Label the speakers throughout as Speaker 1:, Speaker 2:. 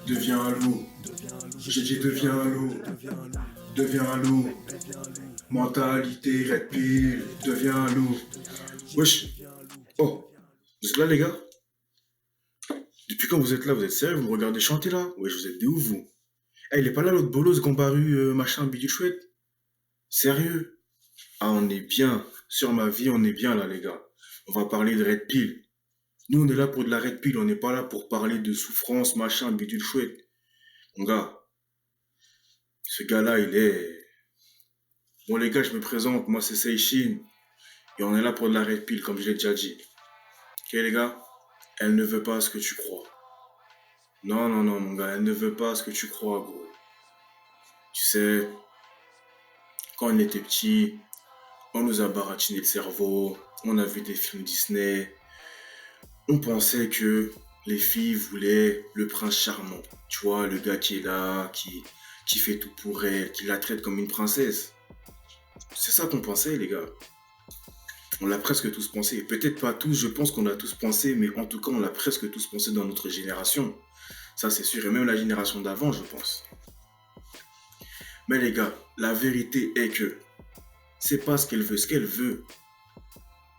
Speaker 1: Deviens un loup. J'ai dit deviens un loup. Deviens un loup. Mentalité, red pill. Deviens un loup. Wesh. Oh. Vous êtes là, les gars? Depuis quand vous êtes là? Vous êtes sérieux? Vous me regardez chanter là? Wesh, vous êtes des ouf, vous. Eh, il est pas là l'autre bolos, Gambaru, machin, bidule chouette? Sérieux? Ah, on est bien. Sur ma vie, on est bien là, les gars. On va parler de red pill. Nous, on est là pour de la red pill. On n'est pas là pour parler de souffrance, machin, bidule chouette. Mon gars, ce gars-là, il est. Bon, les gars, je me présente. Moi, c'est Seishin. Et on est là pour de la red pill, comme je l'ai déjà dit. Ok, les gars? Elle ne veut pas ce que tu crois. Non, non, non, mon gars, elle ne veut pas ce que tu crois, gros. Tu sais, quand on était petit, on nous a baratiné le cerveau, on a vu des films Disney, on pensait que les filles voulaient le prince charmant. Tu vois, le gars qui est là, qui fait tout pour elle, qui la traite comme une princesse. C'est ça qu'on pensait, les gars. On l'a presque tous pensé. Peut-être pas tous, je pense qu'on l'a tous pensé, mais en tout cas, on l'a presque tous pensé dans notre génération. Ça, c'est sûr, et même la génération d'avant, je pense. Mais les gars, la vérité est que c'est pas ce qu'elle veut. Ce qu'elle veut,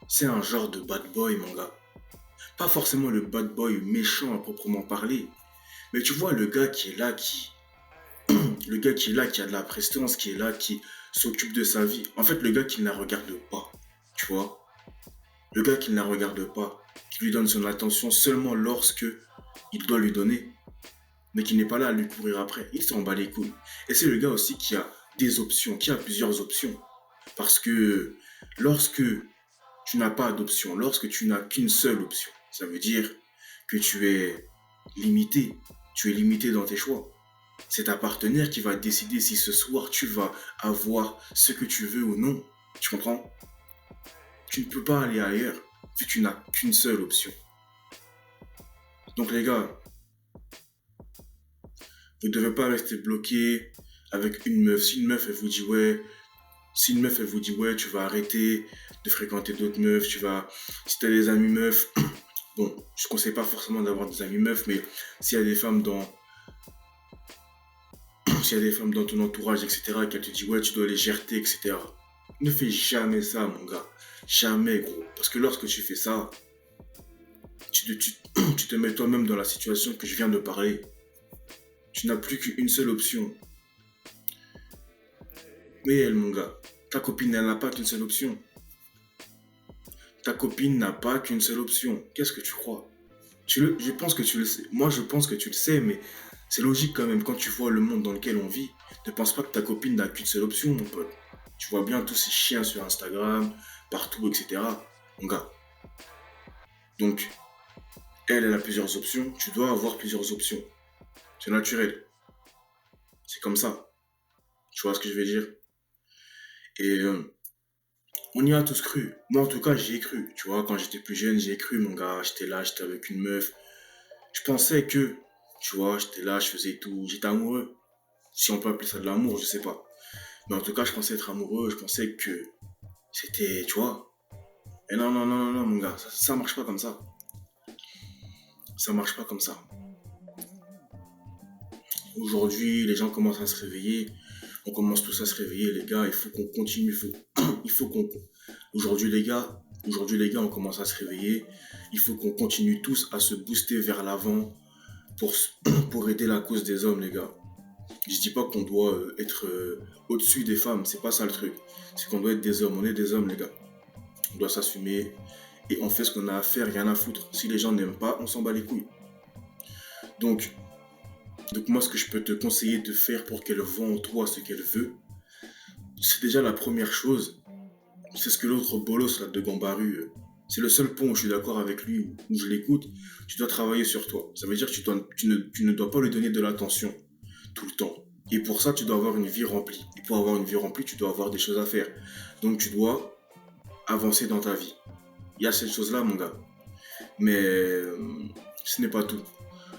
Speaker 1: c'est un genre de bad boy, mon gars. Pas forcément le bad boy méchant à proprement parler, mais tu vois, le gars qui est là, le gars qui est là, qui a de la prestance, qui est là, qui s'occupe de sa vie. En fait, le gars qui ne la regarde pas, tu vois. Le gars qui ne la regarde pas, qui lui donne son attention seulement lorsque il doit lui donner, mais qui n'est pas là à lui courir après. Il s'en bat les couilles. Et c'est le gars aussi qui a des options, qui a plusieurs options. Parce que lorsque tu n'as pas d'option, lorsque tu n'as qu'une seule option, ça veut dire que tu es limité. Tu es limité dans tes choix. C'est ta partenaire qui va décider si ce soir tu vas avoir ce que tu veux ou non. Tu comprends? Tu ne peux pas aller ailleurs vu que tu n'as qu'une seule option. Donc les gars, vous ne devez pas rester bloqué avec une meuf. Si une meuf elle vous dit ouais, si une meuf elle vous dit ouais, tu vas arrêter de fréquenter d'autres meufs, si tu as des amis meufs, bon, je ne conseille pas forcément d'avoir des amis meufs, mais s'il y a des femmes s'il y a des femmes dans ton entourage, etc., qu'elles te disent ouais, tu dois les gérer, etc. Ne fais jamais ça, mon gars. Jamais, gros. Parce que lorsque tu fais ça, tu te mets toi-même dans la situation que je viens de parler. Tu n'as plus qu'une seule option. Mais elle, mon gars, ta copine, elle n'a pas qu'une seule option. Ta copine n'a pas qu'une seule option. Qu'est-ce que tu crois? Je pense que tu le sais. Moi, je pense que tu le sais, mais c'est logique quand même. Quand tu vois le monde dans lequel on vit, ne pense pas que ta copine n'a qu'une seule option, mon pote. Tu vois bien tous ces chiens sur Instagram, partout, etc. Mon gars. Donc, elle a plusieurs options. Tu dois avoir plusieurs options. C'est naturel. C'est comme ça. Tu vois ce que je veux dire? Et on y a tous cru. Moi, en tout cas, j'y ai cru. Tu vois, quand j'étais plus jeune, j'y ai cru, mon gars. J'étais là, j'étais avec une meuf. Je pensais que, tu vois, j'étais là, je faisais tout. J'étais amoureux. Si on peut appeler ça de l'amour, je sais pas. Mais en tout cas, je pensais être amoureux. Je pensais que c'était, tu vois. Et non, non, non, non, non, mon gars. Ça marche pas comme ça. Ça marche pas comme ça. Aujourd'hui, les gens commencent à se réveiller. On commence tous à se réveiller, les gars. Il faut qu'on continue. Il faut qu'on. Aujourd'hui, les gars, on commence à se réveiller. Il faut qu'on continue tous à se booster vers l'avant pour, pour aider la cause des hommes, les gars. Je dis pas qu'on doit être au-dessus des femmes, c'est pas ça le truc. C'est qu'on doit être des hommes, on est des hommes, les gars. On doit s'assumer et on fait ce qu'on a à faire, rien à foutre. Si les gens n'aiment pas, on s'en bat les couilles. Donc, moi, ce que je peux te conseiller de faire pour qu'elle voie en toi ce qu'elle veut, c'est déjà la première chose. C'est ce que l'autre bolos là, de Gambaru, c'est le seul point où je suis d'accord avec lui, où je l'écoute. Tu dois travailler sur toi. Ça veut dire que tu ne dois pas lui donner de l'attention tout le temps. Et pour ça, tu dois avoir une vie remplie. Et pour avoir une vie remplie, tu dois avoir des choses à faire. Donc tu dois avancer dans ta vie. Il y a cette chose-là, mon gars. Mais ce n'est pas tout.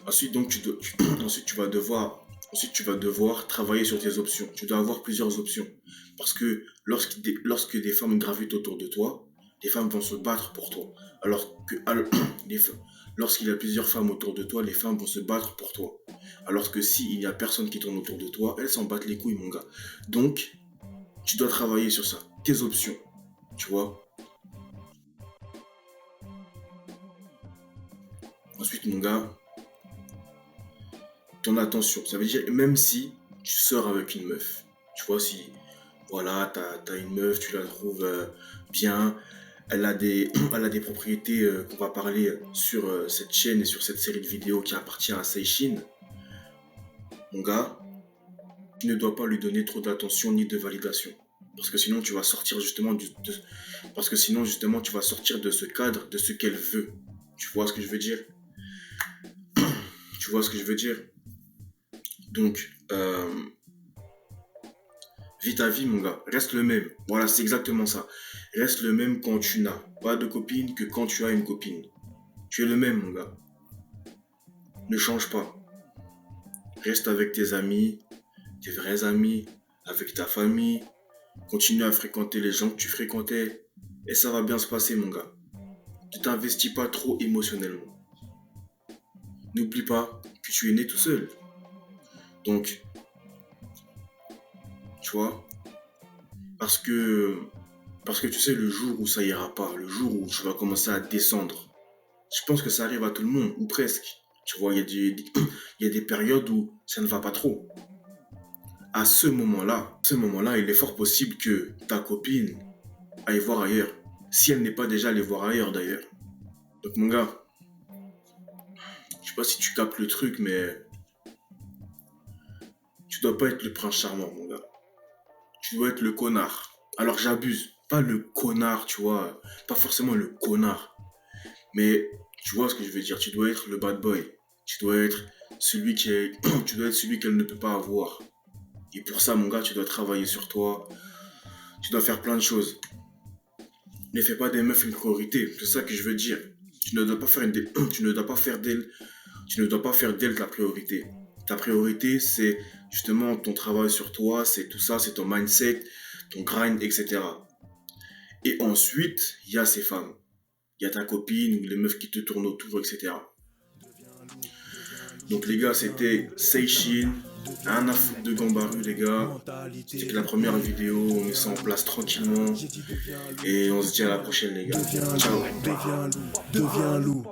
Speaker 1: Ensuite, donc, ensuite, ensuite, tu vas devoir travailler sur tes options. Tu dois avoir plusieurs options. Parce que lorsque des femmes gravitent autour de toi, les femmes vont se battre pour toi. Alors que Lorsqu'il y a plusieurs femmes autour de toi, les femmes vont se battre pour toi. Alors que s'il n'y a personne qui tourne autour de toi, elles s'en battent les couilles, mon gars. Donc, tu dois travailler sur ça. Tes options, tu vois. Ensuite, mon gars, ton attention. Ça veut dire, même si tu sors avec une meuf, tu vois, si, voilà, t'as une meuf, tu la trouves bien, elle a des propriétés qu'on va parler sur cette chaîne et sur cette série de vidéos qui appartient à Seishin, mon gars, tu ne dois pas lui donner trop d'attention ni de validation. Parce que sinon, tu vas sortir justement parce que sinon, justement, tu vas sortir de ce cadre, de ce qu'elle veut. Tu vois ce que je veux dire? Tu vois ce que je veux dire? Donc, vis ta vie, mon gars. Reste le même. Voilà, c'est exactement ça. Reste le même quand tu n'as pas de copine que quand tu as une copine. Tu es le même, mon gars. Ne change pas. Reste avec tes amis, tes vrais amis, avec ta famille. Continue à fréquenter les gens que tu fréquentais. Et ça va bien se passer, mon gars. Ne t'investis pas trop émotionnellement. N'oublie pas que tu es né tout seul. Donc, tu vois, parce que tu sais, le jour où ça ira pas, le jour où tu vas commencer à descendre, je pense que ça arrive à tout le monde, ou presque. Tu vois, il y a des périodes où ça ne va pas trop. À ce moment-là, il est fort possible que ta copine aille voir ailleurs. Si elle n'est pas déjà allée voir ailleurs d'ailleurs. Donc mon gars, je sais pas si tu captes le truc, mais tu dois pas être le prince charmant, mon gars. Tu dois être le connard. Alors j'abuse. Pas le connard, tu vois. Pas forcément le connard. Mais tu vois ce que je veux dire. Tu dois être le bad boy. Tu dois être celui qui est... tu dois être celui qu'elle ne peut pas avoir. Et pour ça, mon gars, tu dois travailler sur toi. Tu dois faire plein de choses. Ne fais pas des meufs une priorité. C'est ça que je veux dire. Tu ne dois pas faire d'elle... tu ne dois pas faire d'elle... Tu ne dois pas faire d'elle ta priorité. Ta priorité, c'est justement ton travail sur toi, c'est tout ça, c'est ton mindset, ton grind, etc. Et ensuite, il y a ces femmes. Il y a ta copine ou les meufs qui te tournent autour, etc. Donc les gars, c'était Seishin, un à foutre de Gambaru, les gars. C'était que la première vidéo, on met ça en place tranquillement. Et on se dit à la prochaine, les gars. Ciao.
Speaker 2: Deviens loup, deviens loup.